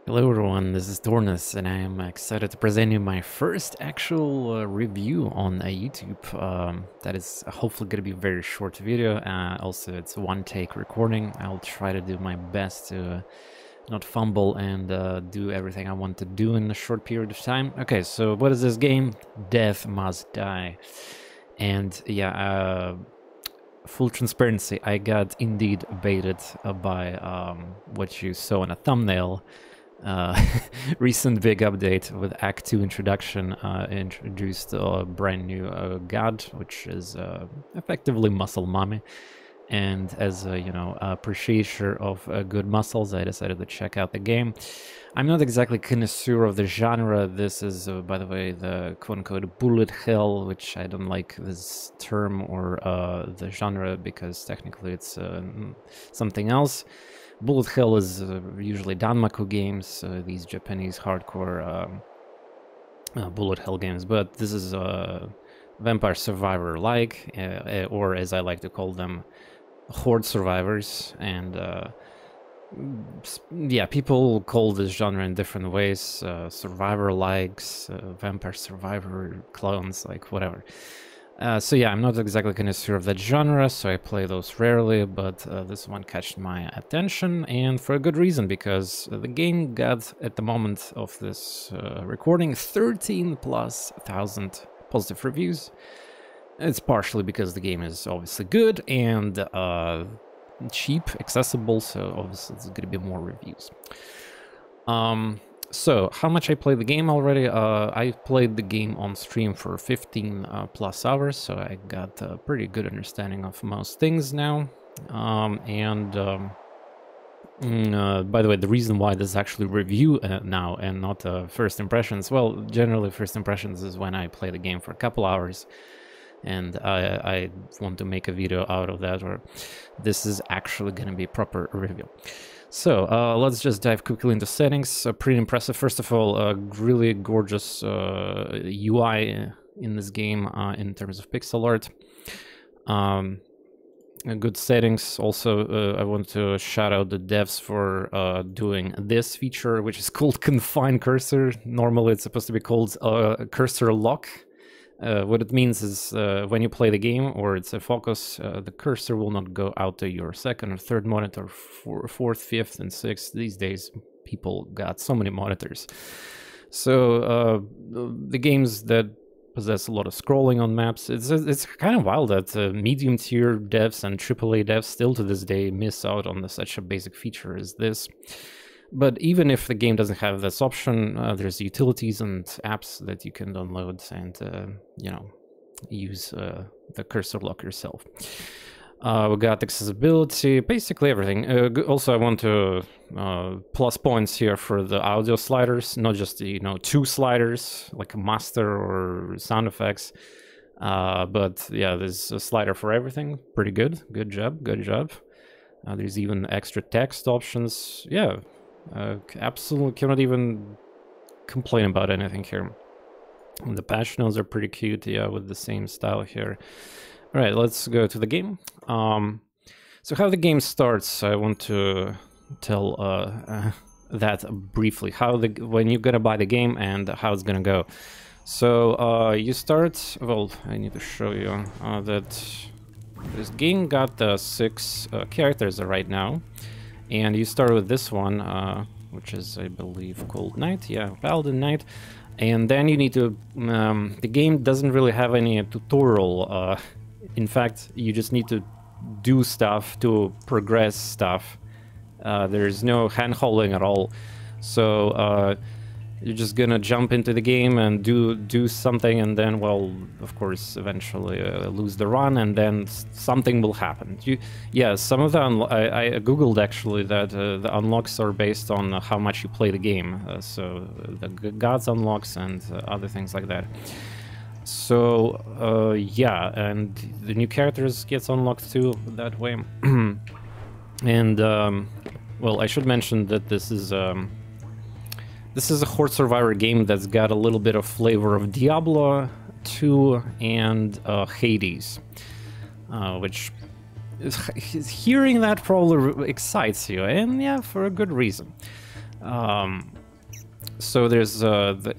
Hello everyone, this is TorNis and I am excited to present you my first actual review on YouTube. That is hopefully going to be a very short video. Also, it's a one-take recording. I'll try to do my best to not fumble and do everything I want to do in a short period of time. Okay, so what is this game? Death Must Die. And yeah, full transparency, I got indeed baited by what you saw in a thumbnail. Recent big update with Act 2 introduction introduced a brand new god, which is effectively muscle mommy. And as a, appreciator of good muscles, I decided to check out the game. I'm not exactly connoisseur of the genre. This is, by the way, the quote-unquote bullet hell, which I don't like this term or the genre because technically it's something else. Bullet hell is usually Danmaku games, these Japanese hardcore bullet hell games, but this is Vampire Survivor-like, or as I like to call them, Horde Survivors. And yeah, people call this genre in different ways, Survivor-likes, Vampire Survivor clones, like whatever. So yeah, I'm not exactly connoisseur of that genre, so I play those rarely, but this one catched my attention, and for a good reason, because the game got, at the moment of this recording, 13,000+ positive reviews. It's partially because the game is obviously good and cheap, accessible, so obviously there's going to be more reviews. So, how much I played the game already? I played the game on stream for 15+ hours, so I got a pretty good understanding of most things now. By the way, the reason why this is actually review now and not first impressions, well, generally first impressions is when I play the game for a couple hours and I want to make a video out of that, or this is actually going to be a proper review. So, let's just dive quickly into settings. Pretty impressive. First of all, a really gorgeous UI in this game in terms of pixel art. Good settings. Also, I want to shout out the devs for doing this feature, which is called Confine Cursor. Normally, it's supposed to be called Cursor Lock. What it means is when you play the game or it's a focus, the cursor will not go out to your second or third monitor, fourth, fifth, and sixth. These days, people got so many monitors. So the games that possess a lot of scrolling on maps, it's kind of wild that medium tier devs and AAA devs still to this day miss out on such a basic feature as this. But even if the game doesn't have this option, there's utilities and apps that you can download and, use the cursor lock yourself. We got accessibility, basically everything. Also, I want to plus points here for the audio sliders, not just, two sliders, like a master or sound effects. But yeah, there's a slider for everything. Pretty good. Good job. Good job. There's even extra text options. Yeah. Absolutely cannot even complain about anything here. And the patch notes are pretty cute, yeah, with the same style here. All right, let's go to the game. So how the game starts, I want to tell that briefly. When you're gonna buy the game and how it's gonna go. So you start. Well, I need to show you that this game got 6 characters right now. And you start with this one, which is, I believe, called Knight. Yeah, Paladin Knight. And then you need to... the game doesn't really have any tutorial. In fact, you just need to do stuff to progress stuff. There's no hand-holding at all. So you're just gonna jump into the game and do something, and then, well, of course, eventually lose the run, and then something will happen. Yeah, some of the I googled actually that the unlocks are based on how much you play the game. So the gods unlocks and other things like that. So yeah, and the new characters gets unlocked too that way. And well, I should mention that this is a Horde Survivor game that's got a little bit of flavor of Diablo 2 and Hades, which hearing that probably excites you, and yeah, for a good reason. So there's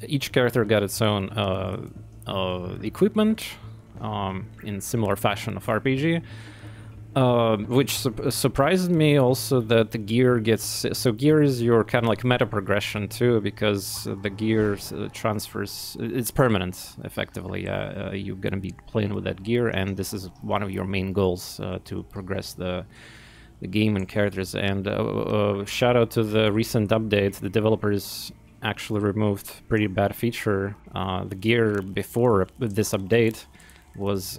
each character got its own equipment in similar fashion of RPG. Which surprised me also that the gear gets... So gear is your kind of like meta progression too, because the gear transfers... It's permanent, effectively. You're going to be playing with that gear, and this is one of your main goals to progress the game and characters. And shout out to the recent update. The developers actually removed pretty bad feature. The gear before this update was...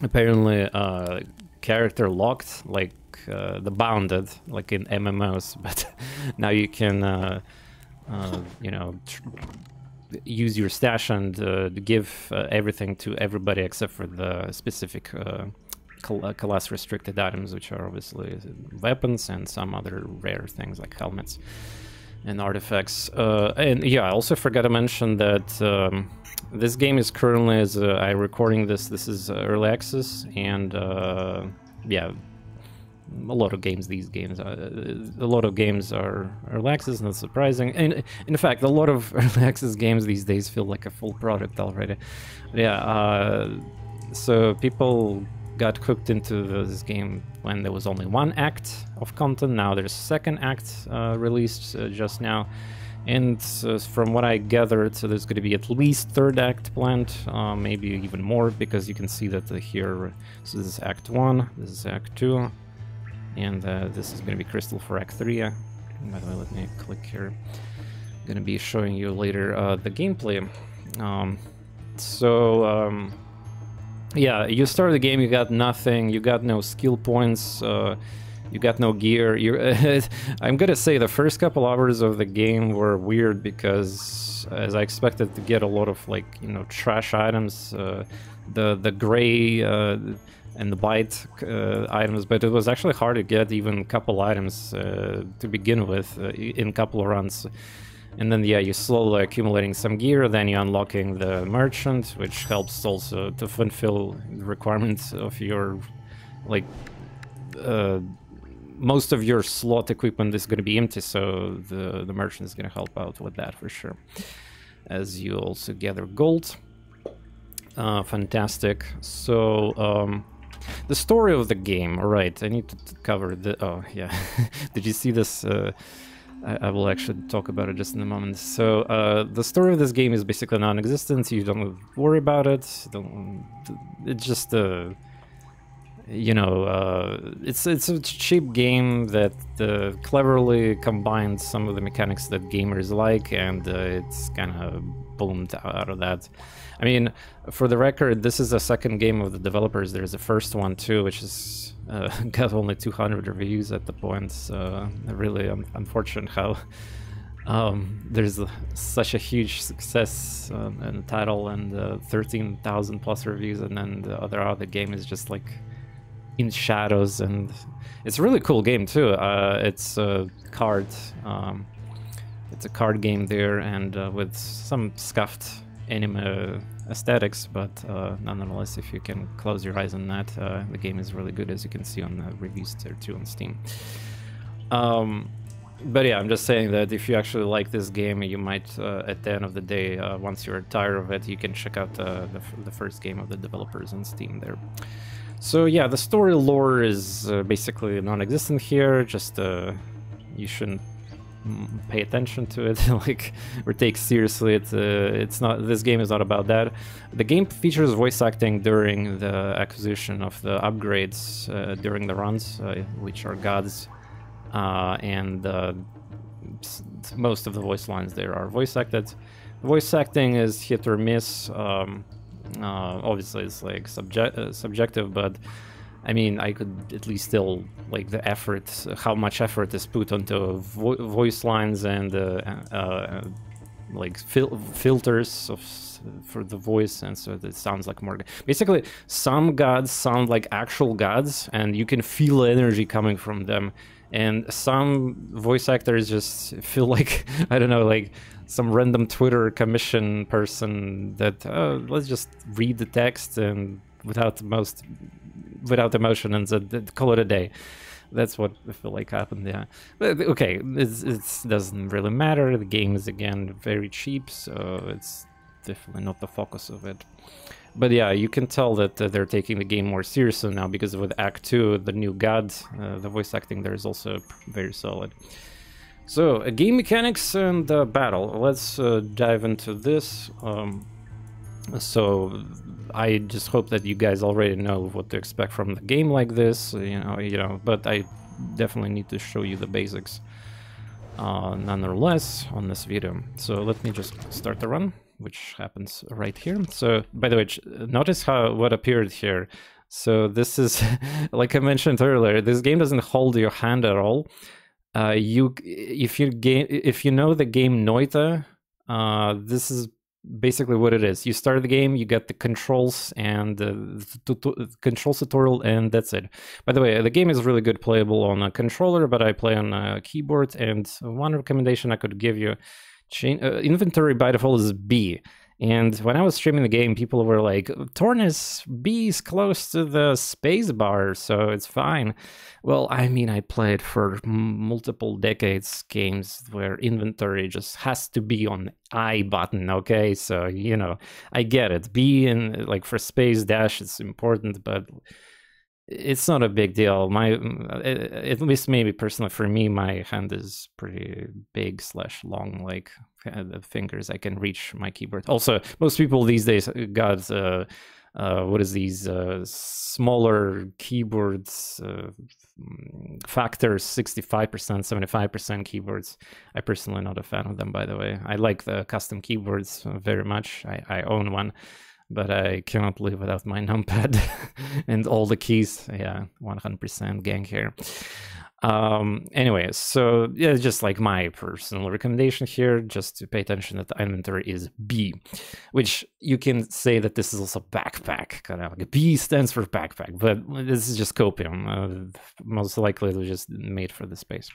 apparently character locked, like the bounded, like in MMOs, but now you can you know, use your stash and give everything to everybody except for the specific class restricted items, which are obviously weapons and some other rare things like helmets and artifacts. And yeah, I also forgot to mention that this game is currently, as I'm recording this is early access, and yeah, a lot of games are early access, not surprising. And in fact, a lot of early access games these days feel like a full product already. Yeah, so people got hooked into this game when there was only one act of content. Now there's a second act released just now. And from what I gathered, so there's going to be at least third act planned, maybe even more, because you can see that here, so this is Act 1, this is Act 2, and this is going to be Crystal for Act 3. By the way, let me click here. I'm going to be showing you later the gameplay. Yeah, you start the game, you got nothing, you got no skill points, you got no gear. I'm gonna say the first couple hours of the game were weird because, as I expected to get a lot of, like, you know, trash items, the gray and the white items, but it was actually hard to get even a couple items to begin with in a couple of runs. And then, yeah, you're slowly accumulating some gear, then you're unlocking the merchant, which helps also to fulfill the requirements of your, like, most of your slot equipment is going to be empty, so the merchant is going to help out with that for sure. As you also gather gold. Fantastic. So, the story of the game, alright, I need to cover the... Oh, yeah. Did you see this? I will actually talk about it just in a moment. So, the story of this game is basically non-existent. You don't worry about it. It's just you know, it's a cheap game that cleverly combines some of the mechanics that gamers like, and it's kind of boomed out of that. I mean, for the record, this is the second game of the developers. There's a first one too, which is got only 200 reviews at the point. So really unfortunate how there's such a huge success in the title and 13,000 plus reviews, and then the other game is just like in shadows. And it's a really cool game too. It's a card game there, and with some scuffed anime aesthetics, but nonetheless, if you can close your eyes on that, the game is really good, as you can see on the reviews there too on Steam. But yeah, I'm just saying that if you actually like this game, you might, at the end of the day, once you're tired of it, you can check out the first game of the developers on Steam there. So yeah, the story lore is basically non-existent here, just you shouldn't pay attention to it, like, or take seriously. It's not, this game is not about that. The game features voice acting during the acquisition of the upgrades during the runs, which are gods, and most of the voice lines there are voice acted. Voice acting is hit or miss. Obviously it's like subjective, but I mean, I could at least still like the effort, how much effort is put onto voice lines and like filters for the voice, and so it sounds like more. Basically, some gods sound like actual gods, and you can feel energy coming from them. And some voice actors just feel like, I don't know, like some random Twitter commission person that let's just read the text and without emotion and call it a day. That's what I feel like happened, yeah. But okay, it doesn't really matter. The game is, again, very cheap, so it's definitely not the focus of it. But yeah, you can tell that they're taking the game more seriously now, because with Act 2, the new god, the voice acting there is also very solid. So, game mechanics and battle. Let's dive into this. So, I just hope that you guys already know what to expect from the game like this, you know. But I definitely need to show you the basics, nonetheless, on this video. So let me just start the run, which happens right here. So, by the way, notice what appeared here. So this is, like I mentioned earlier, this game doesn't hold your hand at all. If you know the game Noita, this is basically what it is. You start the game, you get the controls and the controls tutorial, and that's it. By the way, the game is really good playable on a controller, but I play on a keyboard, and one recommendation I could give you, inventory by default is B. And when I was streaming the game, people were like, TorNis, B is close to the space bar, so it's fine. Well, I mean, I played for multiple decades games where inventory just has to be on I button, okay? So, you know, I get it. B and like for space dash is important, but it's not a big deal. At least maybe personally for me, my hand is pretty big / long, like the fingers I can reach my keyboard. Also, most people these days got what is these smaller keyboards, factors, 65%, 75% keyboards. I personally not a fan of them, by the way. I like the custom keyboards very much. I own one, but I cannot live without my numpad and all the keys. Yeah, 100% gang here. Anyway, so yeah, just like my personal recommendation here, just to pay attention that the inventory is B, which you can say that this is also backpack, kind of like B stands for backpack, but this is just copium. Most likely it was just made for the space.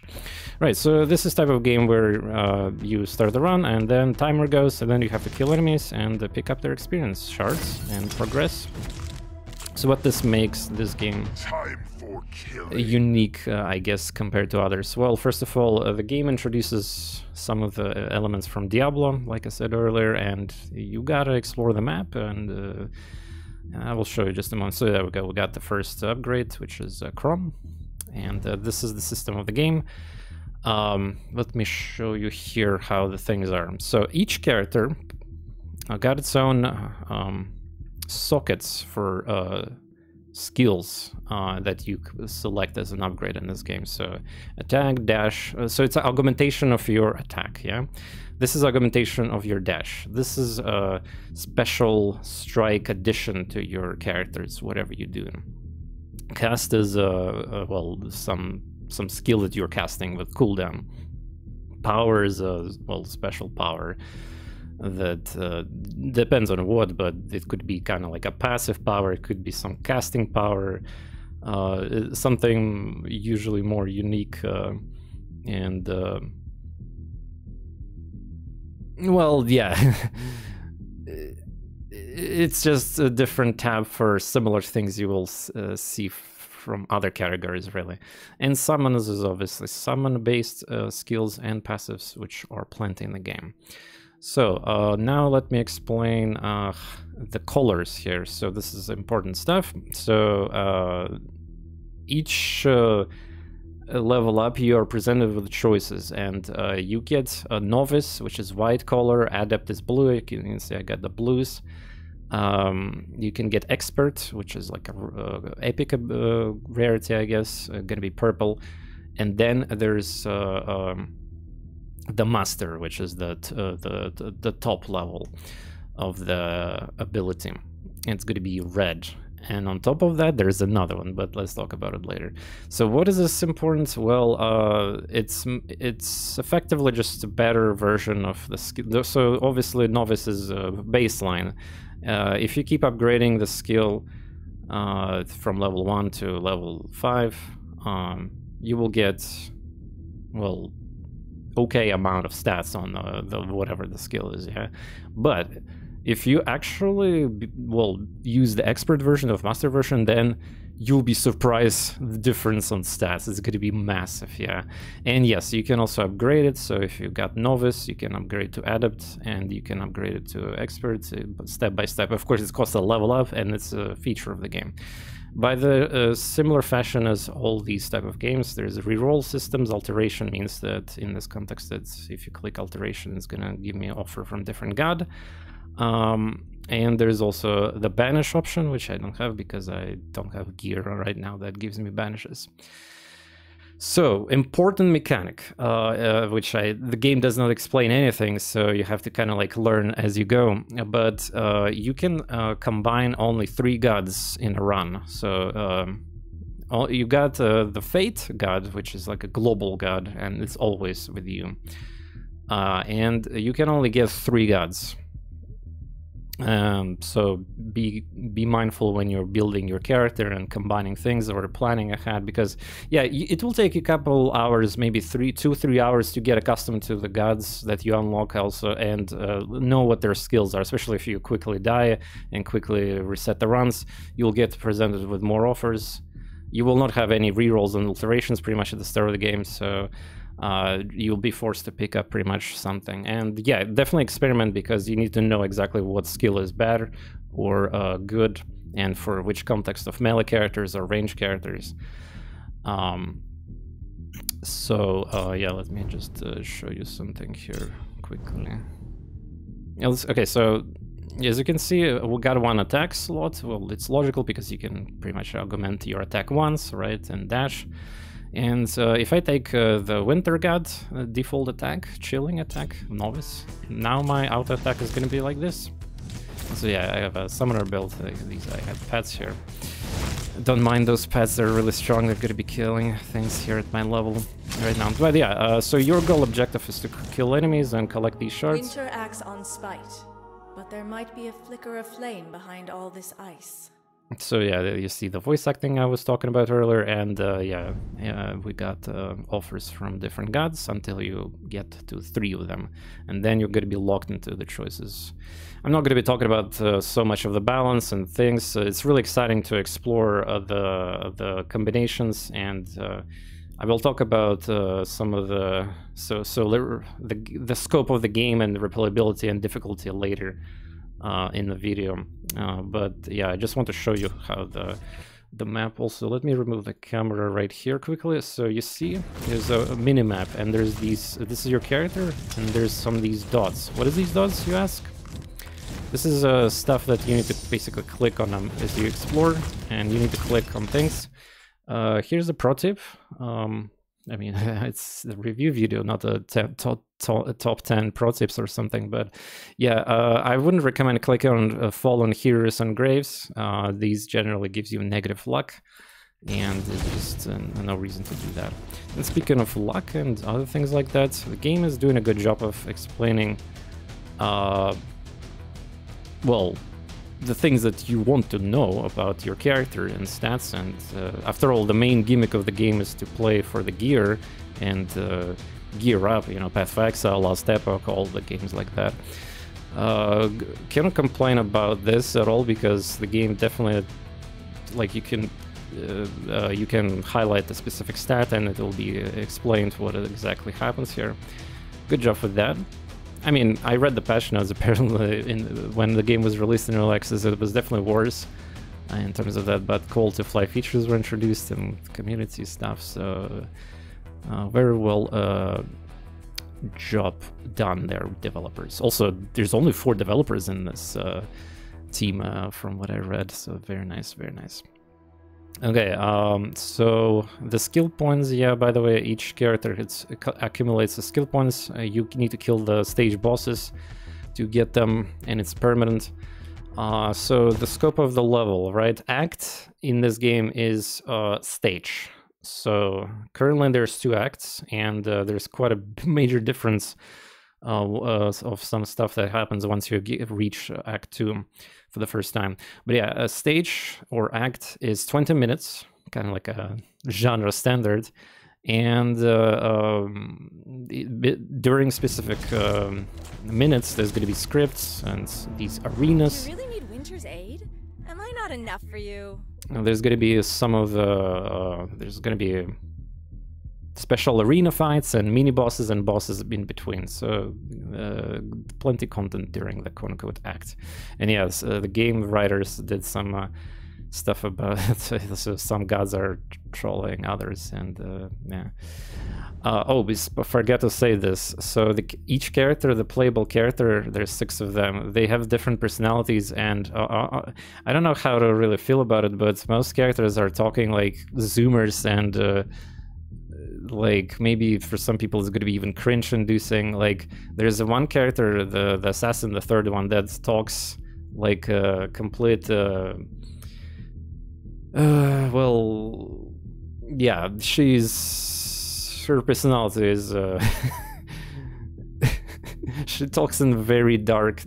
Right, so this is type of game where you start the run and then timer goes, and then you have to kill enemies and pick up their experience shards and progress. So what this makes this game unique, I guess, compared to others? Well, first of all, the game introduces some of the elements from Diablo, like I said earlier, and you gotta explore the map, and I will show you just a moment. So there we go, we got the first upgrade, which is Chrome, and this is the system of the game. Let me show you here how the things are. So each character got its own sockets for skills that you select as an upgrade in this game. So attack, dash, so it's an augmentation of your attack, yeah? This is augmentation of your dash. This is a special strike addition to your characters, whatever you do. Cast is, well, some skill that you're casting with cooldown. Power is a, well, special power that depends on what, but it could be kind of like a passive power, it could be some casting power, something usually more unique, and well, yeah. It's just a different tab for similar things you will see from other categories, really. And summons is obviously summon-based skills and passives, which are plenty in the game. So now let me explain the colors here. So this is important stuff. So each level up, you are presented with choices, and you get a novice, which is white color, adept is blue. You can see I got the blues. You can get expert, which is like a epic rarity, I guess, gonna be purple. And then there's the master, which is the top level of the ability. It's going to be red, and on top of that there's another one, but let's talk about it later. So what is this important? Well, it's effectively just a better version of the skill. So obviously novice is baseline. If you keep upgrading the skill from level 1 to level 5, you will get, well, okay amount of stats on the whatever the skill is, yeah. But If you actually, well, use the expert version of master version, then you'll be surprised the difference on stats. It's going to be massive, yeah. And yes, you can also upgrade it. So if you got novice, you can upgrade to adept, and you can upgrade it to expert step by step. Of course, it costs a level up, and it's a feature of the game. By the similar fashion as all these type of games, there's reroll systems. Alteration means that in this context, it's if you click alteration, it's gonna give me an offer from different god. And there's also the banish option, which I don't have because I don't have gear right now that gives me banishes. So, important mechanic, which the game does not explain anything, so you have to kind of like learn as you go. But you can combine only 3 gods in a run. So you got the Fate god, which is like a global god, and it's always with you. And you can only get 3 gods. So be mindful when you're building your character and combining things or planning ahead, because yeah, it will take a couple hours, maybe 2-3 hours to get accustomed to the gods that you unlock also, and know what their skills are. Especially if you quickly die and quickly reset the runs, you'll get presented with more offers. You will not have any rerolls and alterations pretty much at the start of the game, so you'll be forced to pick up pretty much something. And yeah, definitely experiment, because you need to know exactly what skill is bad or good, and for which context of melee characters or range characters. Yeah, let me just show you something here quickly. Okay, so as you can see, we got 1 attack slot. Well, it's logical because you can pretty much augment your attack once, right, and dash. And if I take the Winter God default attack, chilling attack, novice, now my auto attack is going to be like this. So yeah, I have a summoner build. I have pets here. Don't mind those pets, they're really strong. They're going to be killing things here at my level right now. But yeah, so your goal objective is to kill enemies and collect these shards. Winter acts on spite, but there might be a flicker of flame behind all this ice. So yeah, you see the voice acting I was talking about earlier, and yeah, we got offers from different gods until you get to 3 of them, and then you're going to be locked into the choices. I'm not going to be talking about so much of the balance and things. It's really exciting to explore the combinations, and I will talk about some of the scope of the game and the replayability and difficulty later in the video. But yeah, I just want to show you how the map also. Let me remove the camera right here quickly. So you see there's a mini map, and there's these, this is your character, and there's some of these dots. What is these dots, you ask? This is stuff that you need to basically click on them as you explore, and you need to click on things. Here's a pro tip. I mean, it's the review video, not a top 10 pro tips or something, but yeah, I wouldn't recommend clicking on fallen heroes and graves. These generally gives you negative luck, and there's just no reason to do that. And speaking of luck and other things like that, the game is doing a good job of explaining, well, the things that you want to know about your character and stats. And after all, the main gimmick of the game is to play for the gear and gear up, you know, Path of Exile, Lost Epoch, all the games like that. Cannot complain about this at all, because the game definitely, like, you can highlight the specific stat and it will be explained what exactly happens here. Good job with that. I mean, I read the patch notes. Apparently, when the game was released in early access, it was definitely worse in terms of that, but call to fly features were introduced and community stuff, so very well job done there, developers. Also, there's only 4 developers in this team from what I read, so very nice, very nice. Okay, so the skill points, yeah, by the way, each character accumulates the skill points. You need to kill the stage bosses to get them, and it's permanent. So the scope of the level, right? Act in this game is stage. So currently there's 2 acts, and there's quite a major difference of some stuff that happens once you reach Act 2 for the first time. But yeah, a stage or act is 20 minutes, kind of like a genre standard, And during specific minutes, there's going to be scripts and these arenas. You really need Winter's aid? Am I not enough for you? There's going to be some of the there's going to be special arena fights and mini bosses and bosses in between, so plenty content during the quote-unquote act. And yes, the game writers did some stuff about it. So some gods are trolling others, and yeah. Oh, we forget to say this. So each character, the playable character, there's 6 of them. They have different personalities, and I don't know how to really feel about it, but most characters are talking like Zoomers, and like maybe for some people it's going to be even cringe-inducing. Like there's one character, the assassin, the third one, that talks like a complete well, yeah, her personality is she talks in very dark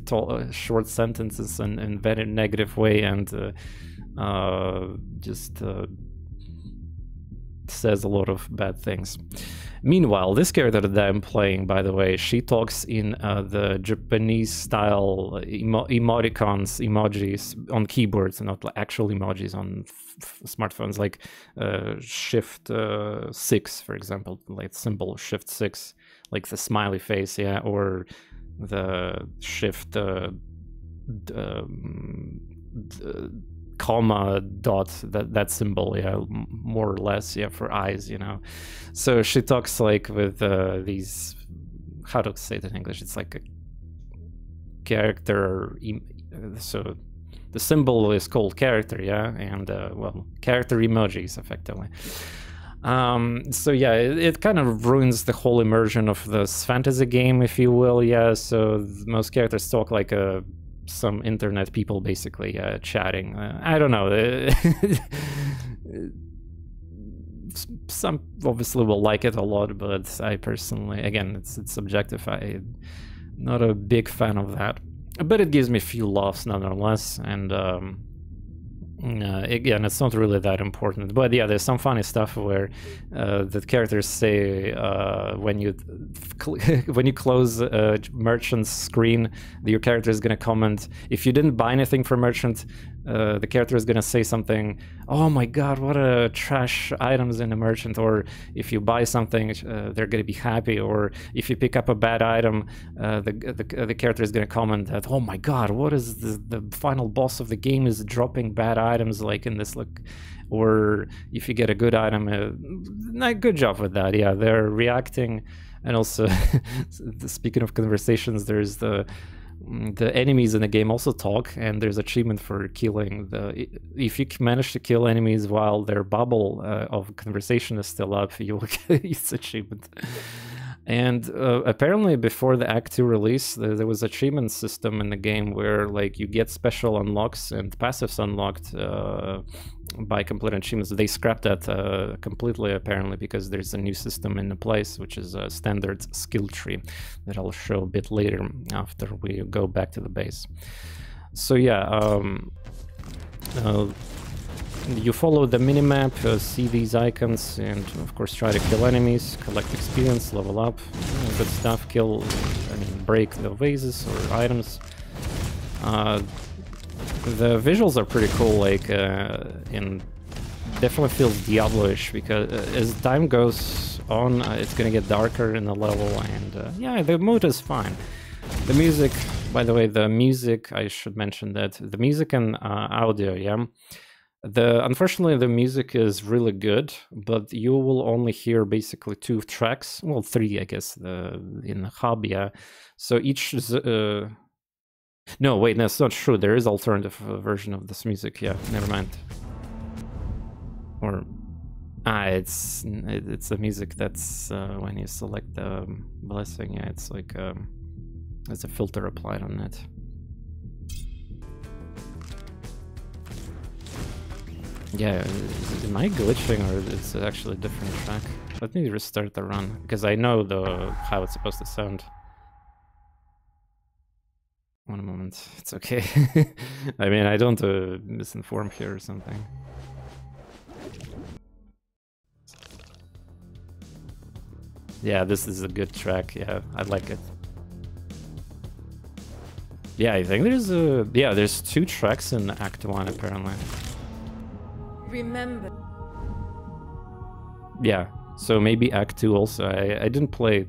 short sentences and in very negative way, and just says a lot of bad things. Meanwhile, this character that I'm playing, by the way, she talks in the Japanese style emoticons, emojis on keyboards, and not like actual emojis on smartphones, like Shift 6, for example, like symbol Shift 6, like the smiley face, yeah, or the Shift comma dot, that symbol, yeah, more or less, yeah, for eyes, you know. So she talks like with these, how to say it in English, it's like a character, so the symbol is called character, yeah, and well, character emojis effectively. So yeah, it kind of ruins the whole immersion of this fantasy game, if you will, yeah. So most characters talk like some internet people, basically, chatting. I don't know. Some obviously will like it a lot, but I personally, again, it's subjective. I'm not a big fan of that, but it gives me a few laughs nonetheless. And again, it's not really that important, but yeah, there's some funny stuff where the characters say when you close a merchant's screen, your character is going to comment, if you didn't buy anything from merchant, the character is going to say something, oh my god, what a trash items in a merchant, or if you buy something, they're going to be happy, or if you pick up a bad item, the character is going to comment that, oh my god, what is the final boss of the game is dropping bad items like in this look. Or if you get a good item, good job with that, yeah, they're reacting. And also, speaking of conversations, there's the enemies in the game also talk, and there's achievement for killing if you manage to kill enemies while their bubble of conversation is still up, you will get this achievement. And apparently before the Act 2 release, there was achievement system in the game where like you get special unlocks and passives unlocked by completing achievements. They scrapped that completely, apparently, because there's a new system in place, which is a standard skill tree that I'll show a bit later after we go back to the base. So yeah, you follow the minimap, see these icons, and of course try to kill enemies, collect experience, level up, good stuff, break the vases or items. The visuals are pretty cool, like, definitely feels Diablo-ish, because as time goes on, it's gonna get darker in the level, and yeah, the mood is fine. The music, by the way, I should mention that the music and audio, yeah, unfortunately the music is really good, but you will only hear basically 2 tracks, well 3 I guess, in the hub, yeah. So each no, wait, that's not true. There is alternative version of this music, yeah, never mind. Or it's the music that's when you select the blessing, yeah, it's like there's a filter applied on it. Yeah, am I glitching, or it's actually a different track? Let me restart the run, because I know how it's supposed to sound. One moment, it's okay. I mean, I don't misinform here or something. Yeah, this is a good track. Yeah, I like it. Yeah, I think there's 2 tracks in Act 1 apparently. Remember. Yeah, so maybe Act 2 also. I didn't play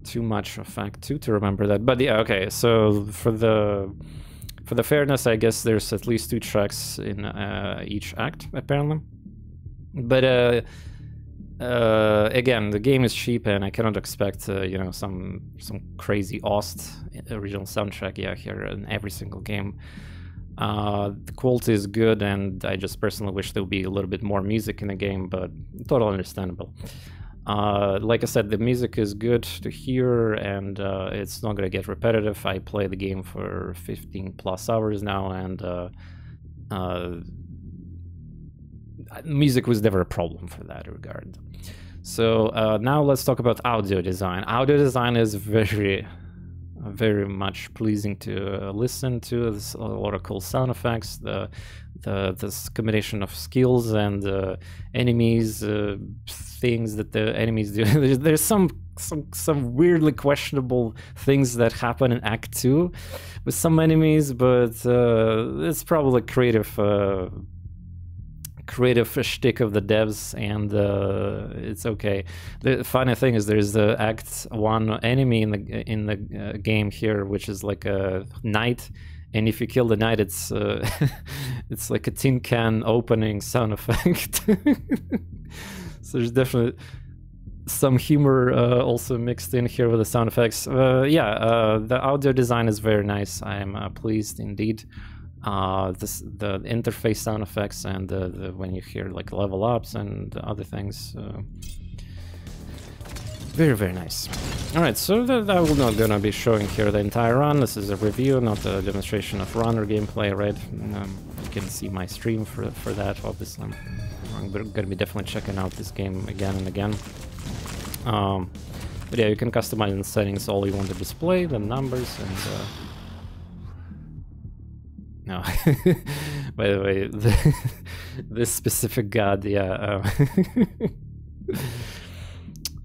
too much of Act 2 to remember that. But yeah, okay, so for the fairness, I guess there's at least 2 tracks in each act, apparently. But again, the game is cheap, and I cannot expect you know, some crazy Ost original soundtrack here in every single game. The quality is good, and I just personally wish there would be a little bit more music in the game, but totally understandable. Like I said, the music is good to hear, and it's not gonna get repetitive. I play the game for 15 plus hours now, and music was never a problem for that regard. So now let's talk about audio design. Audio design is very much pleasing to listen to. There's a lot of cool sound effects. This combination of skills and enemies, things that the enemies do. There's some weirdly questionable things that happen in Act 2 with some enemies, but it's probably creative shtick of the devs, and it's okay. The funny thing is there's the Act 1 enemy in the game here, which is like a knight, and if you kill the knight, it's it's like a tin can opening sound effect. So there's definitely some humor also mixed in here with the sound effects. Yeah, the audio design is very nice. I'm pleased indeed. The interface sound effects, and when you hear like level ups and other things, very nice. All right, so I will not gonna be showing here the entire run. This is a review, not a demonstration of run or gameplay, right? You can see my stream for that. Obviously, I'm gonna be definitely checking out this game again and again. But yeah, you can customize the settings all you want to display, the numbers, and no. By the way, this specific god, yeah.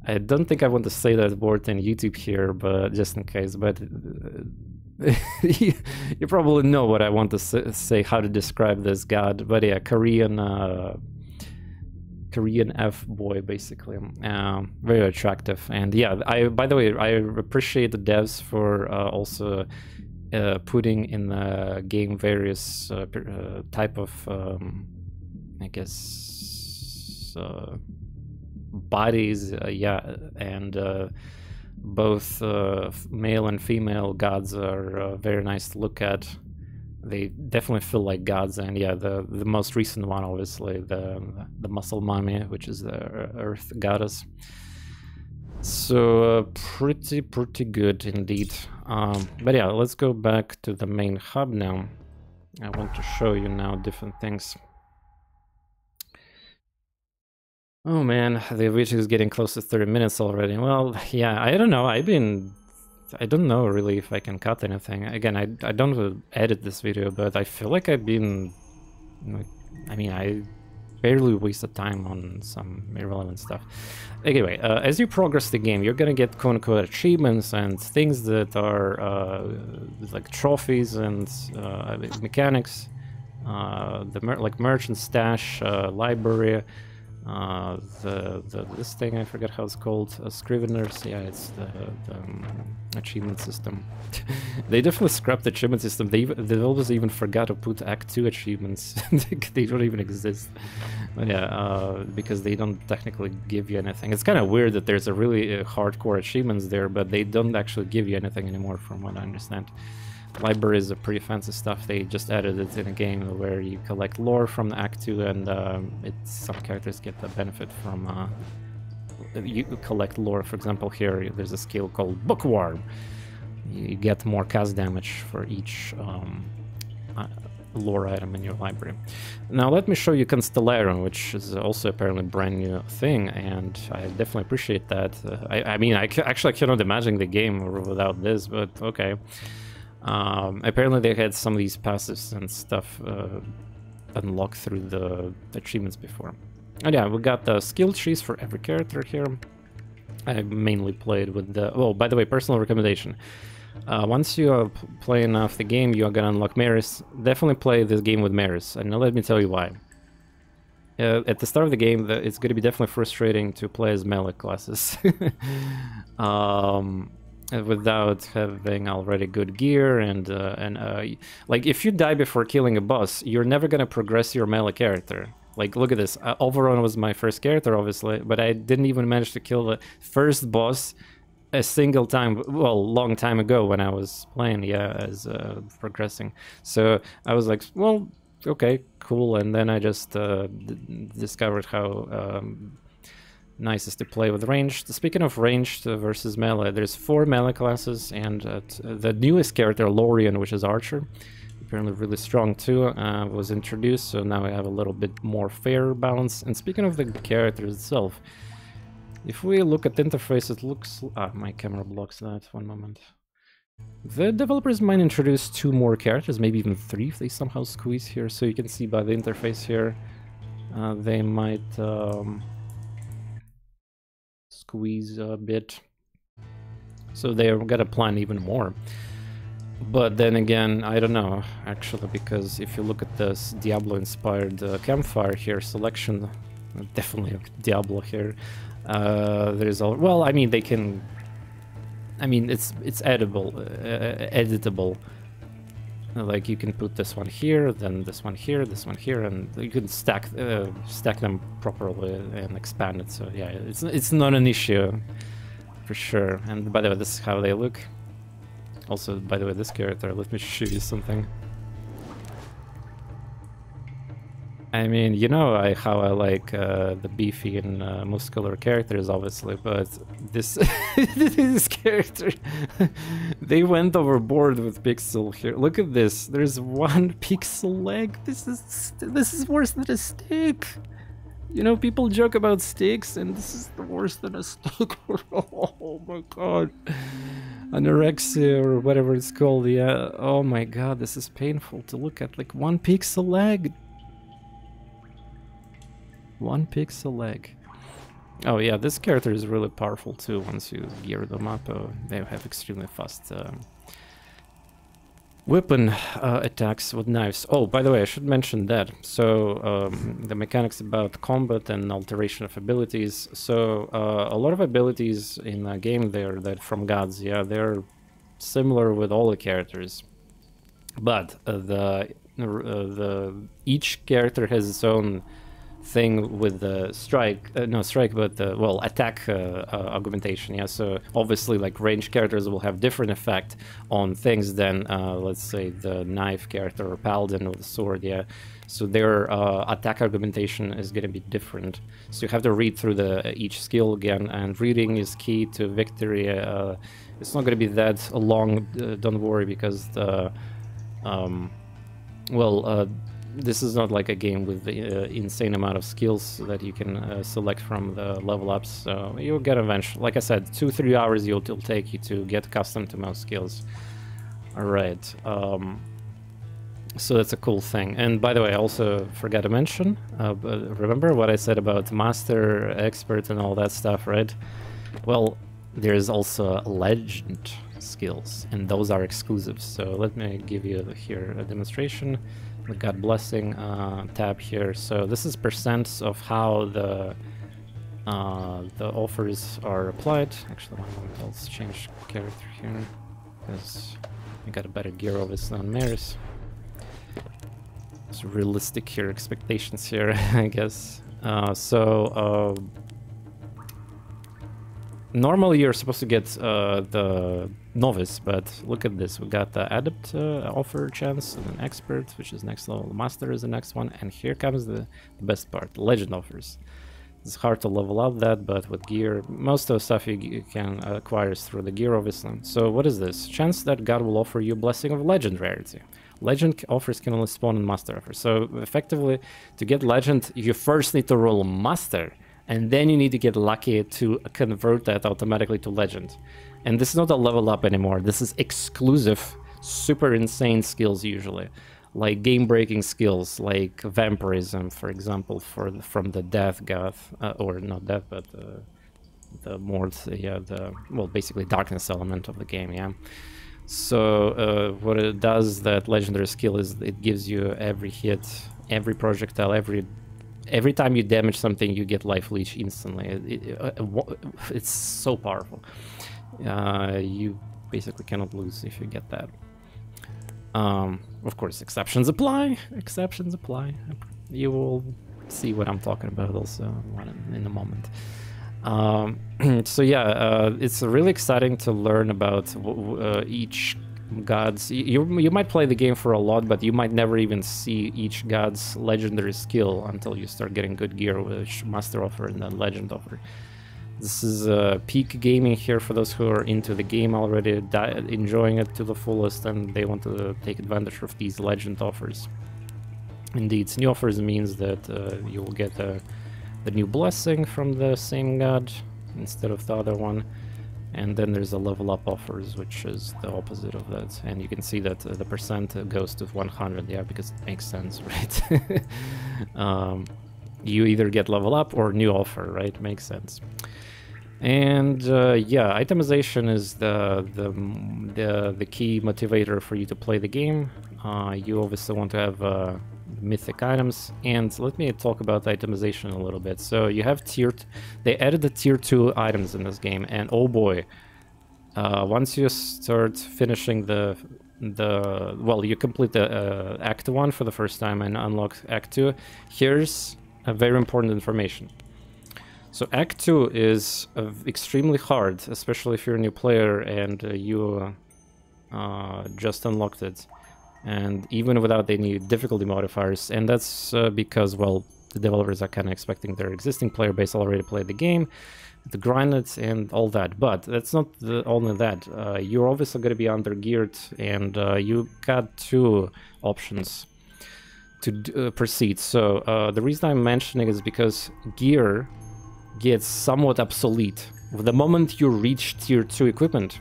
I don't think I want to say that word in YouTube here, but just in case. But you probably know what I want to say, how to describe this god. But yeah, Korean F boy, basically. Very attractive, and yeah. By the way, I appreciate the devs for also putting in the game various type of I guess bodies, yeah, and both male and female gods are very nice to look at. They definitely feel like gods, and yeah, the most recent one, obviously, the muscle mummy, which is the earth goddess. So pretty good indeed. But yeah, let's go back to the main hub now. I want to show you now different things. Oh man, the video is getting close to 30 minutes already. Well, yeah, I don't know. I don't know really if I can cut anything. Again, I don't edit this video, but I feel like I've been, I mean, I barely wasted time on some irrelevant stuff. Anyway, as you progress the game, you're gonna get quote-unquote achievements and things that are like trophies and mechanics, like merchant stash, library, this thing, I forget how it's called, Scriveners. Yeah, it's the achievement system. They definitely scrapped the achievement system. They always even forgot to put Act 2 achievements. They don't even exist. But yeah, because they don't technically give you anything. It's kind of weird that there's a really hardcore achievements there, but they don't actually give you anything anymore, from what I understand. Library is a pretty fancy stuff. They just added it in a game where you collect lore from Act 2, and some characters get the benefit from you collect lore. For example, here there's a skill called Bookworm. You get more cast damage for each lore item in your library. Now let me show you Constellarum, which is also apparently a brand new thing, and I definitely appreciate that. I mean, actually cannot imagine the game without this, but okay. Apparently they had some of these passives and stuff unlocked through the achievements before. And yeah, we got the skill trees for every character here. I mainly played with the... Oh, by the way, personal recommendation. Once you play enough the game, you are gonna unlock Maris. Definitely play this game with Maris, and let me tell you why. At the start of the game, it's going to be definitely frustrating to play as melee classes. Without having already good gear and like if you die before killing a boss, you're never gonna progress your melee character. Like look at this. Overon was my first character, obviously, but I didn't even manage to kill the first boss a single time. Well, long time ago when I was playing, yeah, as progressing. So I was like, well, okay, cool. And then I just discovered how nice is to play with ranged. Speaking of ranged versus melee, there's 4 melee classes, and the newest character, Lorian, which is Archer, apparently really strong too, was introduced, so now we have a little bit more fair balance. And speaking of the character itself, if we look at the interface, it looks... my camera blocks that, one moment. The developers might introduce 2 more characters, maybe even 3 if they somehow squeeze here, so you can see by the interface here, they might... squeeze a bit, so they're gonna plan even more. But then again, I don't know actually, because if you look at this Diablo inspired campfire here selection, definitely Diablo here, there's all, well, I mean, they can, I mean, it's editable. Like you can put this one here, then this one here, and you can stack them properly and expand it. So yeah, it's not an issue for sure. And by the way, this is how they look. Also, by the way, this character, let me show you something. I mean, you know how I like the beefy and muscular characters, obviously, but this this character, they went overboard with pixel here. Look at this. There's 1 pixel leg. This is worse than a stick. You know, people joke about sticks, and this is the worse than a stick. Oh my god. Anorexia or whatever it's called. Yeah. Oh my god, this is painful to look at. Like 1 pixel leg. 1 pixel leg. Oh yeah, this character is really powerful too once you gear them up. They have extremely fast weapon attacks with knives. Oh, by the way, I should mention that. So the mechanics about combat and alteration of abilities. So a lot of abilities in the game there that from gods, yeah, they're similar with all the characters. But each character has its own thing with the attack augmentation. Yeah, so obviously like ranged characters will have different effect on things than let's say the knife character or paladin with the sword. Yeah, so their attack augmentation is going to be different, so you have to read through each skill again, and reading is key to victory. It's not going to be that long, don't worry, because the this is not like a game with the insane amount of skills that you can select from the level ups, so you'll get eventually, like I said, 2-3 hours it'll take you to get accustomed to most skills. Alright, so that's a cool thing. And by the way, I also forgot to mention, remember what I said about master, expert and all that stuff, right? Well, there's also legend skills, and those are exclusives. So let me give you here a demonstration. The God Blessing tab here. So this is percents of how the offers are applied. Actually, one moment, let's change character here, because I got a better gear obviously on Maris. It's realistic here, expectations here, I guess. Normally you're supposed to get the novice, but look at this. We got the adept offer chance and an expert, which is next level. Master is the next one, and here comes the best part, legend offers. It's hard to level up that, but with gear, most of the stuff you can acquire through the gear, obviously. So what is this? Chance that God will offer you blessing of legend rarity. Legend offers can only spawn in master offers. So effectively, to get legend, you first need to roll master, and then you need to get lucky to convert that automatically to legend. And this is not a level up anymore. This is exclusive, super insane skills usually. Like game-breaking skills, like vampirism, for example, from the death god, or not death, but yeah, well, basically darkness element of the game, yeah. So what it does, that legendary skill, is it gives you every hit, every projectile, every time you damage something, you get life leech instantly. It's so powerful. You basically cannot lose if you get that. Of course, exceptions apply. Exceptions apply. You will see what I'm talking about also in a moment. So yeah, it's really exciting to learn about each god's. You might play the game for a lot, but you might never even see each god's legendary skill until you start getting good gear, which Master offer and then Legend offer. This is peak gaming here for those who are into the game already, enjoying it to the fullest, and they want to take advantage of these Legend offers. Indeed, new offers means that you will get the new blessing from the same god instead of the other one, and then there's a level up offers, which is the opposite of that, and you can see that the percent goes to 100, yeah, because it makes sense, right? You either get level up or new offer, right? Makes sense. And yeah, itemization is the key motivator for you to play the game. You obviously want to have mythic items, and let me talk about itemization a little bit. So you have they added the tier 2 items in this game, and oh boy, once you start finishing well, you complete the Act 1 for the first time and unlock Act 2, here's a very important information. So Act 2 is extremely hard, especially if you're a new player and you just unlocked it, and even without any difficulty modifiers. And that's because, well, the developers are kind of expecting their existing player base already played the game, to grind it and all that. But that's not only that. You're obviously going to be under-geared, and you got two options to proceed. So the reason I'm mentioning is because gear gets somewhat obsolete. The moment you reach tier 2 equipment,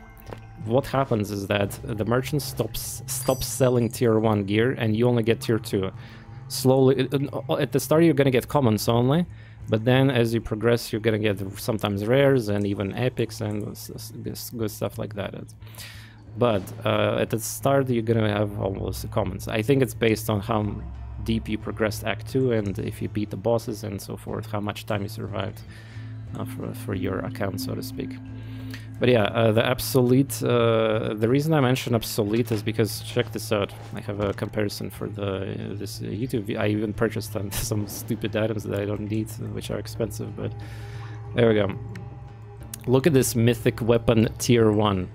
what happens is that the merchant stops selling tier 1 gear, and you only get tier 2. Slowly, at the start you're gonna get commons only, but then as you progress you're gonna get sometimes rares and even epics and good stuff like that. But at the start you're gonna have almost commons. I think it's based on how deep you progressed Act 2 and if you beat the bosses and so forth, how much time you survived for your account, so to speak. But yeah, the obsolete, the reason I mention obsolete is because, check this out, I have a comparison for this YouTube. I even purchased some stupid items that I don't need, which are expensive, but there we go. Look at this mythic weapon tier 1,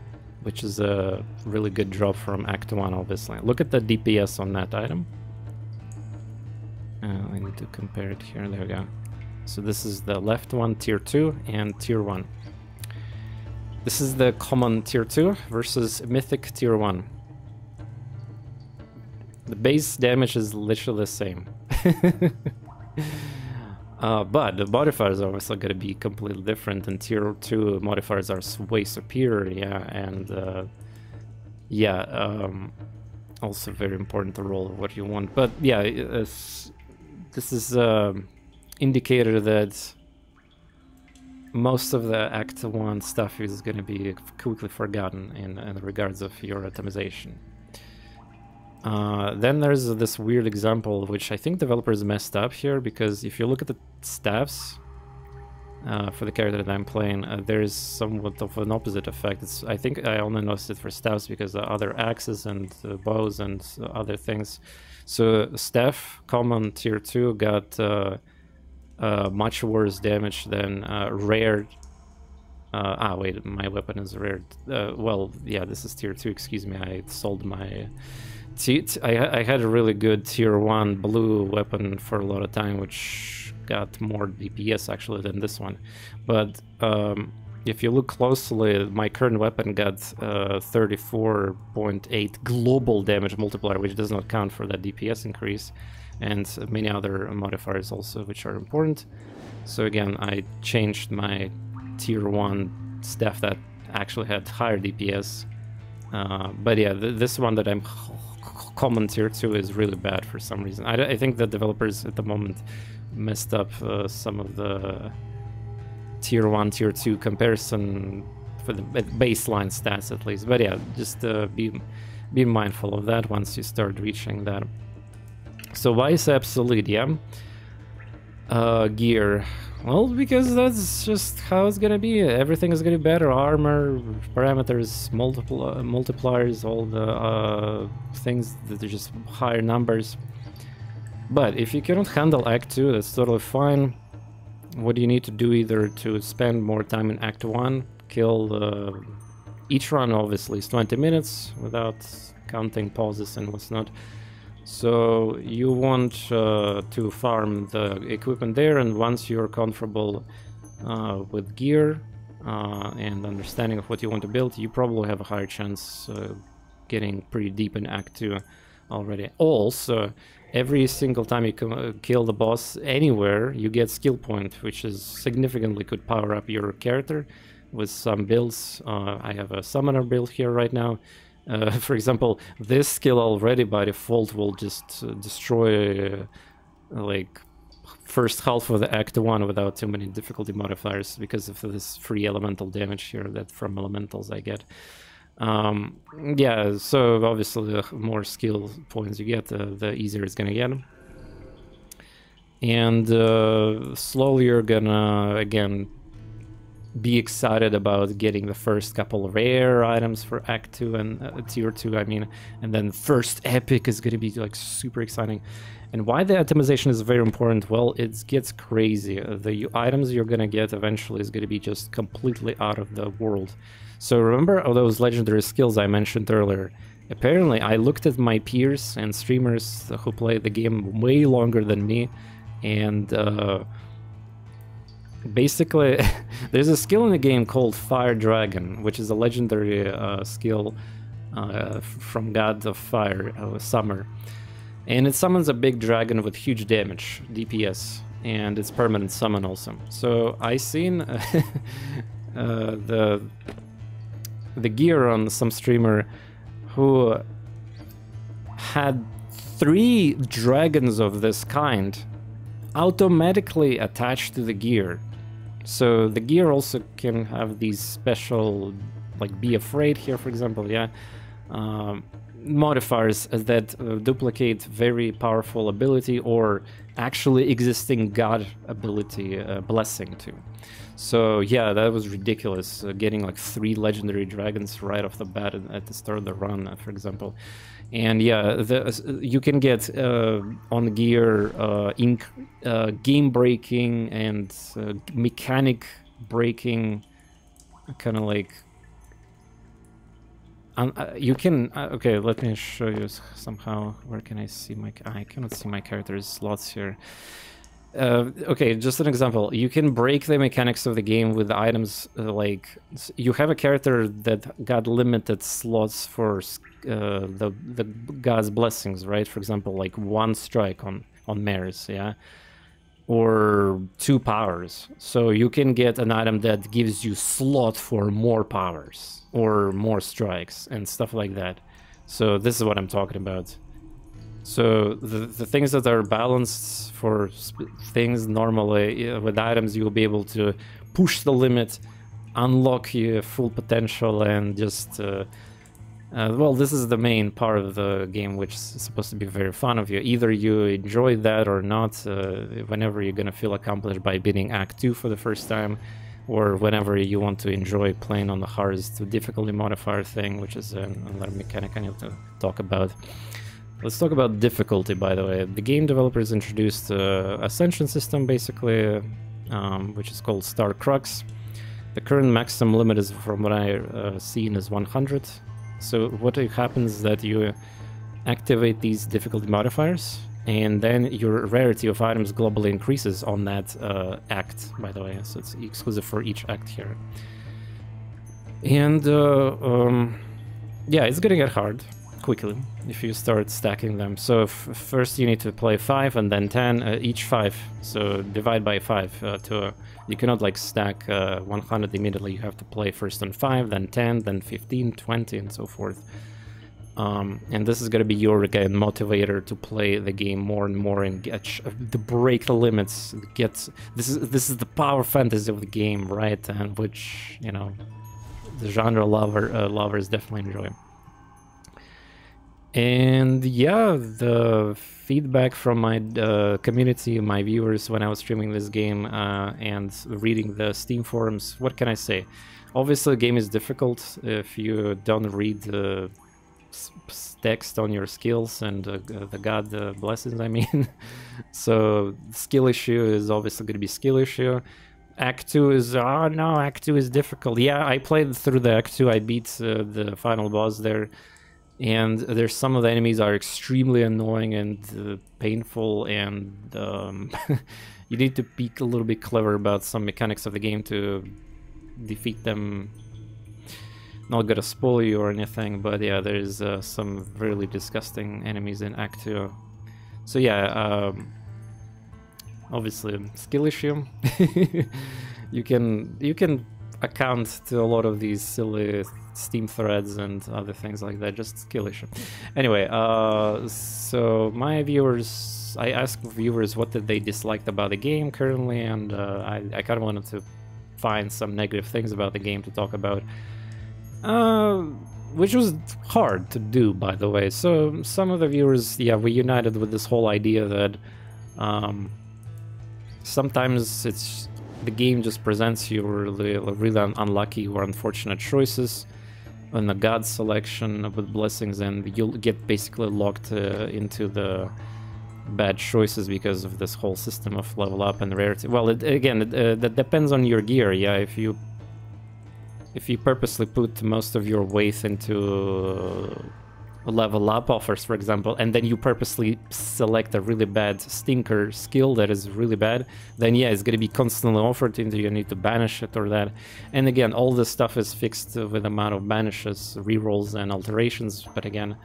which is a really good drop from Act 1, obviously. Look at the DPS on that item. I need to compare it here, there we go. So this is the left one, tier 2, and tier 1. This is the common tier 2 versus mythic tier 1. The base damage is literally the same. But the modifiers are also going to be completely different, and tier 2 modifiers are way superior, yeah, and yeah, also very important to roll what you want. But yeah, this is indicator that most of the Act 1 stuff is going to be quickly forgotten in regards of your itemization. Then there's this weird example, which I think developers messed up here, because if you look at the staffs for the character that I'm playing, there's somewhat of an opposite effect. I think I only noticed it for staffs because the other axes and bows and other things. So staff common tier 2 got much worse damage than rare. Wait, my weapon is rare. Well, yeah, this is tier 2, excuse me, I sold my... I had a really good tier 1 blue weapon for a lot of time, which got more DPS actually than this one. But if you look closely, my current weapon got 34.8 global damage multiplier, which does not count for that DPS increase, and many other modifiers also, which are important. So again, I changed my tier 1 staff that actually had higher DPS. But yeah, this one that I'm common tier 2 is really bad for some reason. I think the developers at the moment messed up some of the tier 1, tier 2 comparison for the baseline stats at least. But yeah, just be mindful of that once you start reaching that. So why is obsolete? Yeah. Gear. Well, because that's just how it's gonna be. Everything is gonna be better. Armor, parameters, multipliers, all the things that are just higher numbers. But if you cannot handle Act 2, that's totally fine. What do you need to do? Either to spend more time in Act 1, kill each run obviously is 20 minutes without counting pauses and what's not. So you want to farm the equipment there, and once you're comfortable with gear and understanding of what you want to build, you probably have a higher chance getting pretty deep in Act 2 already. Also, every single time you kill the boss anywhere, you get skill point, which is significantly could power up your character with some builds. I have a summoner build here right now. For example, this skill already by default will just destroy like first half of the Act 1 without too many difficulty modifiers because of this free elemental damage here that from elementals I get. Yeah, so obviously the more skill points you get, the easier it's gonna get. And slowly you're gonna, again, be excited about getting the first couple rare items for Act 2 and Tier 2, I mean, and then first epic is gonna be like super exciting. And why the atomization is very important? Well, it gets crazy. The items you're gonna get eventually is gonna be just completely out of the world. So remember all those legendary skills I mentioned earlier? Apparently I looked at my peers and streamers who play the game way longer than me, and basically there's a skill in the game called Fire Dragon, which is a legendary skill from God of Fire, Summer. And it summons a big dragon with huge damage, DPS, and it's permanent summon also. So I seen the gear on some streamer who had 3 dragons of this kind automatically attached to the gear. So the gear also can have these special, like Be Afraid here, for example, yeah, modifiers that duplicate very powerful ability or actually existing god ability blessing too. So yeah, that was ridiculous, getting like 3 legendary dragons right off the bat at the start of the run, for example. And yeah, you can get on gear game breaking and mechanic breaking, kind of like you can okay, let me show you somehow. Where can I see my, I cannot see my character's slots here. Okay, just an example. You can break the mechanics of the game with items like you have a character that got limited slots for the god's blessings, right? For example, like 1 strike on mares, yeah, or 2 powers. So you can get an item that gives you slot for more powers or more strikes and stuff like that. So this is what I'm talking about. So the things that are balanced for things normally with items, you'll be able to push the limit, unlock your full potential, and just well, this is the main part of the game, which is supposed to be very fun of you. Either you enjoy that or not, whenever you're gonna feel accomplished by beating Act 2 for the first time, or whenever you want to enjoy playing on the hardest difficulty modifier thing, which is another mechanic I need to talk about. Let's talk about difficulty, by the way. The game developers introduced Ascension system, basically, which is called Star Crux. The current maximum limit is, from what I've seen, is 100. So what happens is that you activate these difficulty modifiers, and then your rarity of items globally increases on that act, by the way. So it's exclusive for each act here. And yeah, it's gonna get hard quickly if you start stacking them. So first you need to play 5 and then 10, each 5. So divide by 5 you cannot like stack 100 immediately. You have to play first on 5, then 10, then 15, 20, and so forth. And this is gonna be your again motivator to play the game more and more and get to break the limits. This is the power fantasy of the game, right? And which, you know, the genre lovers definitely enjoy. And yeah, the feedback from my community, my viewers, when I was streaming this game and reading the Steam forums, what can I say? Obviously, the game is difficult if you don't read the text on your skills and the god blessings, I mean. So skill issue is obviously going to be skill issue. Act 2 is, oh no, Act 2 is difficult. Yeah, I played through the Act 2, I beat the final boss there. And there's some of the enemies are extremely annoying and painful, and you need to be a little bit clever about some mechanics of the game to defeat them. Not gonna spoil you or anything, but yeah, there's some really disgusting enemies in Act 2. So yeah, obviously skill issue. you can account to a lot of these silly Steam threads and other things like that, just skill issue. Anyway, so my viewers, I asked viewers what did they dislike about the game currently, and I kind of wanted to find some negative things about the game to talk about. Which was hard to do, by the way. So some of the viewers, yeah, we united with this whole idea that sometimes the game just presents you really unlucky or unfortunate choices on the god selection with blessings, and you'll get basically locked into the bad choices because of this whole system of level up and rarity. Well, that depends on your gear. Yeah, if you purposely put most of your weight into level up offers, for example, and then you purposely select a really bad stinker skill that is really bad, then yeah, it's going to be constantly offered until you need to banish it or that. And again, all this stuff is fixed with amount of banishes, rerolls, and alterations, but again,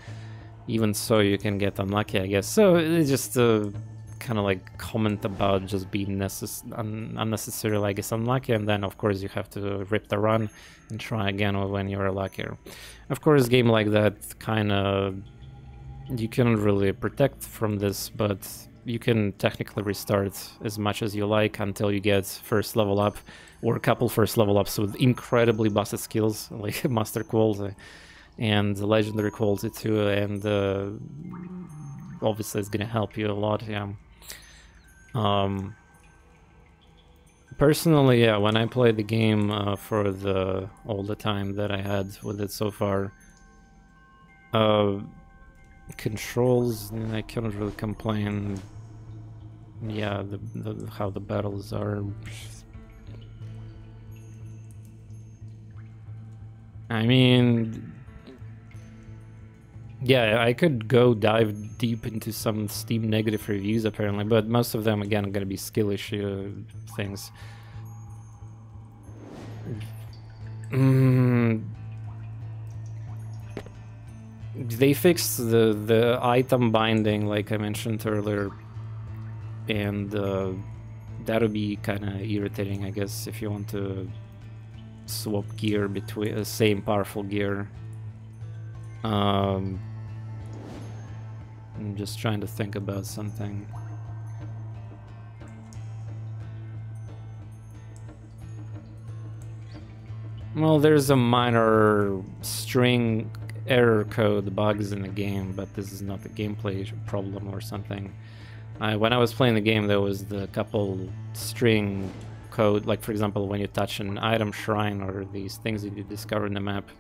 even so, you can get unlucky, I guess. So it's just kind of like comment about just being unnecessarily, I guess, unlucky, and then of course you have to rip the run and try again when you're luckier. Of course, game like that kind of you cannot really protect from this, but you can technically restart as much as you like until you get first level up or a couple first level ups with incredibly busted skills like master quality and legendary quality too, and obviously it's gonna help you a lot. Yeah. Personally, yeah, when I played the game for all the time that I had with it so far, controls, I cannot really complain. Yeah, how the battles are. I mean, yeah, I could dive deep into some Steam negative reviews apparently, but most of them again are gonna be skill issue things. They fixed the item binding, like I mentioned earlier, and that'll be kind of irritating, I guess, if you want to swap gear between the same powerful gear. I'm just trying to think about something. Well, there's a minor string error code bugs in the game, but this is not a gameplay problem or something. When I was playing the game, there was the couple string code, like for example, when you touch an item shrine or these things that you discover in the map,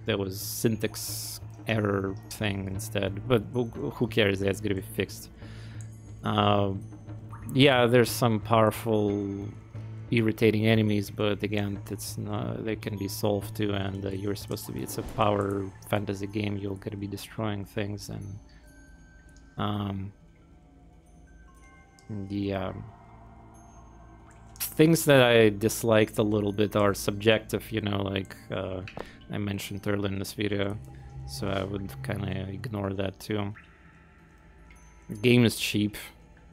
there was syntax error thing instead, but who cares? That's gonna be fixed. Yeah, there's some powerful, irritating enemies, but again, it's not. They can be solved too, and you're supposed to be. It's a power fantasy game. You're gonna be destroying things, and yeah. Things that I disliked a little bit are subjective, you know, like I mentioned earlier in this video, so I would kind of ignore that too. The game is cheap.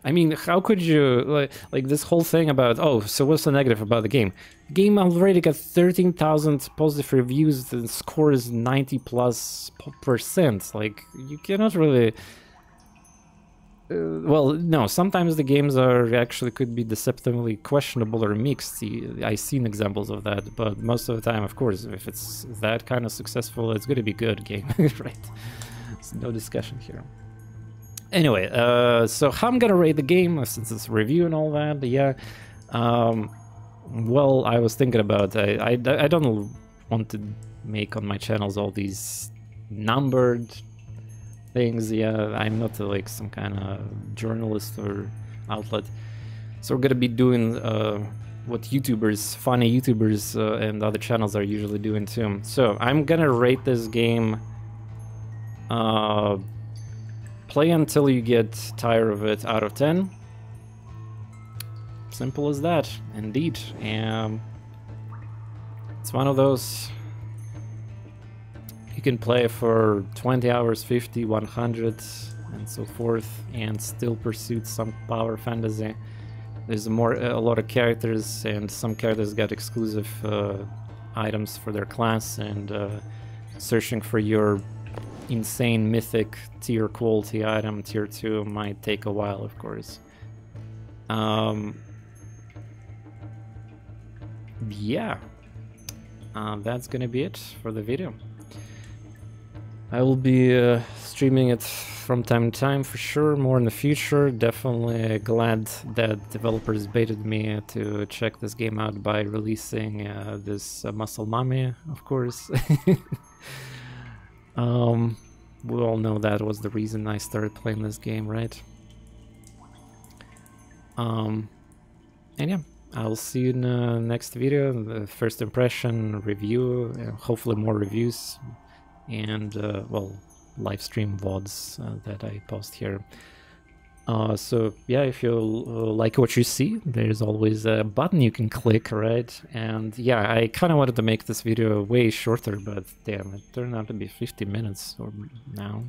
I mean, how could you like this whole thing about, oh, so what's the negative about the game? Game already got 13,000 positive reviews. The score is 90+%. Like, you cannot really. Well, no. Sometimes the games are actually could be deceptively questionable or mixed. I've seen examples of that, but most of the time, of course, if it's that kind of successful, it's going to be good game, right? There's no discussion here. Anyway, so how I'm gonna rate the game since it's a review and all that, yeah. Well, I was thinking about I don't want to make on my channels all these numbered things. Yeah, I'm not like some kind of journalist or outlet, so we're gonna be doing what YouTubers, funny YouTubers, and other channels are usually doing too. So I'm gonna rate this game. Play until you get tired of it out of 10. Simple as that, indeed. It's one of those you can play for 20 hours, 50, 100, and so forth, and still pursue some power fantasy. There's a lot of characters, and some characters got exclusive items for their class, and searching for your insane mythic tier quality item, tier 2, might take a while, of course. Yeah, that's gonna be it for the video. I will be streaming it from time to time for sure, more in the future. Definitely glad that developers baited me to check this game out by releasing this Muscle Mummy, of course. We all know that was the reason I started playing this game, right? And yeah, I'll see you in the next video, the first impression review, hopefully more reviews, and well, live stream VODs that I post here. So yeah, if you like what you see, there's always a button you can click, right? And yeah, I kind of wanted to make this video way shorter, but damn, it turned out to be 50 minutes or now.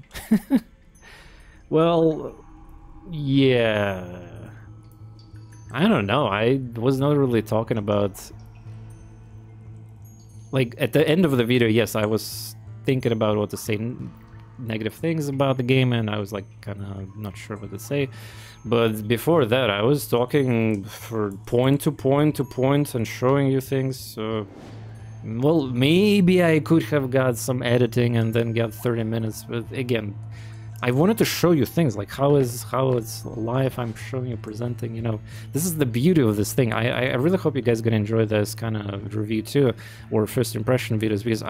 Well, yeah, I don't know. I was not really talking about, like, at the end of the video, yes, I was thinking about what to say negative things about the game, and I was like kind of not sure what to say. But before that, I was talking for point to point to point and showing you things. So, well, maybe I could have got some editing and then got 30 minutes. But again, I wanted to show you things like how it's live. I'm showing you, presenting. You know, this is the beauty of this thing. I really hope you guys gonna enjoy this kind of review too, or first impression videos, because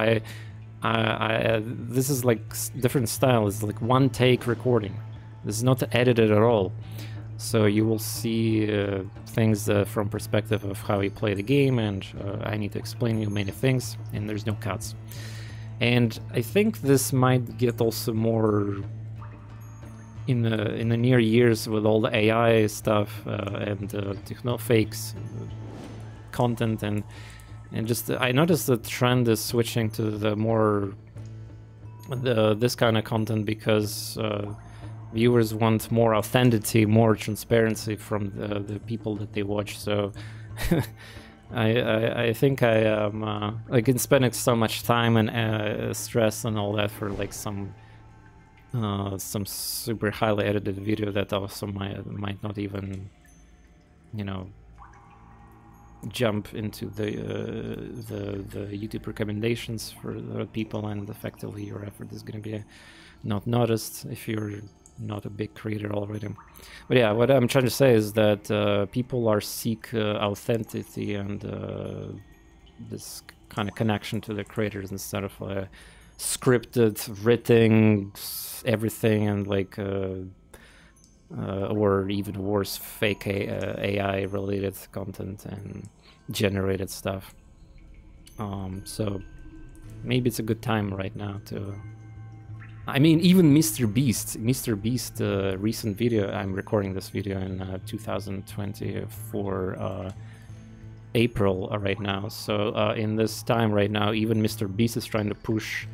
this is like different style. It's like one take recording. This is not edited at all. So you will see things from perspective of how you play the game, and I need to explain you many things, and there's no cuts. And I think this might get also more in the near years with all the AI stuff and techno-fakes content, and just I noticed the trend is switching to the more this kind of content because viewers want more authenticity, more transparency from the people that they watch. So I think I am like in spending so much time and stress and all that for like some super highly edited video that also might not even, you know, jump into the YouTube recommendations for the people, and effectively your effort is going to be not noticed if you're not a big creator already. But yeah, what I'm trying to say is that people are seek authenticity and this kind of connection to the creators instead of scripted, written everything, and like or even worse, fake AI related content and generated stuff. So maybe it's a good time right now to, I mean, even Mr. Beast recent video, I'm recording this video in 2024 April right now. So in this time right now, even Mr. Beast is trying to push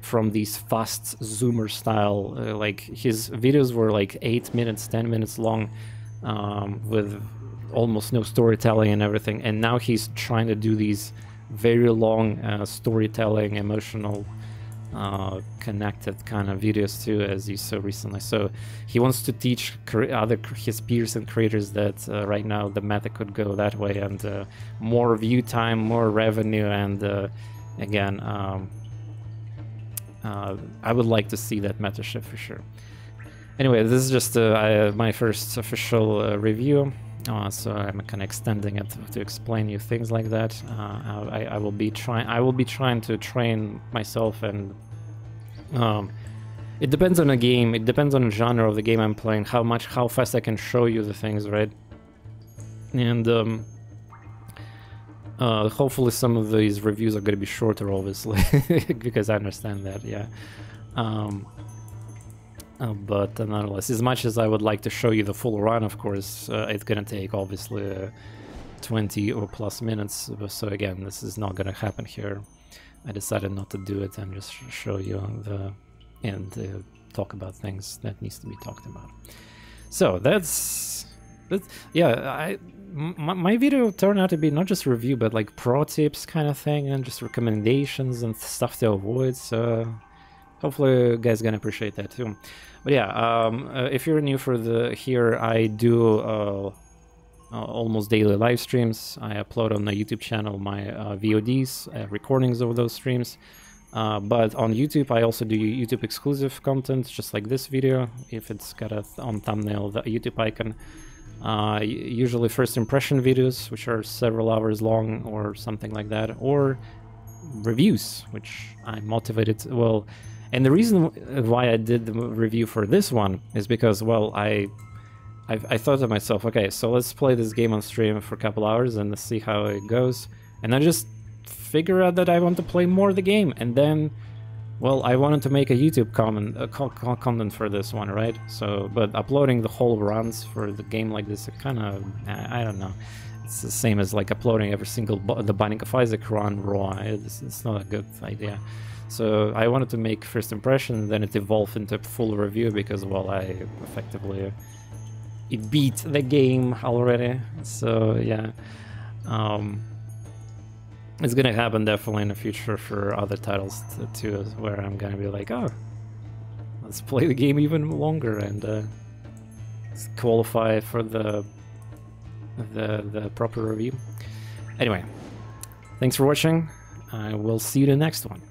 from these fast zoomer style, like his videos were like 8 minutes, 10 minutes long, with almost no storytelling and everything, and now he's trying to do these very long storytelling, emotional, connected kind of videos too, as you saw recently. So he wants to teach his peers and creators that right now the meta could go that way, and more view time, more revenue, and again, I would like to see that meta shift for sure. Anyway, this is just my first official review, so I'm kind of extending it to explain you things like that. I will be trying to train myself, and it depends on the game. It depends on the genre of the game I'm playing, how fast I can show you the things, right? And hopefully some of these reviews are going to be shorter, obviously, because I understand that, yeah. But nonetheless, as much as I would like to show you the full run, of course, it's going to take, obviously, 20 or plus minutes. So again, this is not going to happen here. I decided not to do it and just show you and talk about things that needs to be talked about. So that's yeah, my video turned out to be not just review, but like pro tips kind of thing, and just recommendations and stuff to avoid. So hopefully you guys gonna appreciate that too. But yeah, if you're new here, I do almost daily live streams. I upload on the YouTube channel my VODs, recordings of those streams. But on YouTube, I also do YouTube exclusive content, just like this video, if it's got on thumbnail the YouTube icon. Usually first impression videos, which are several hours long or something like that, or reviews, which I'm motivated to, well, and the reason why I did the review for this one is because, well, I thought to myself, okay, so let's play this game on stream for a couple hours and let's see how it goes, and I just figure out that I want to play more of the game, and then, well, I wanted to make a YouTube content for this one, right? So, but uploading the whole runs for the game like this, it kind of, I don't know. It's the same as like uploading every single the Binding of Isaac run raw. It's not a good idea. So I wanted to make first impression, and then it evolved into full review because, well, I effectively it beat the game already. So yeah. It's gonna happen definitely in the future for other titles too, where I'm gonna be like, oh, let's play the game even longer and qualify for the proper review. Anyway, thanks for watching. I will see you in the next one.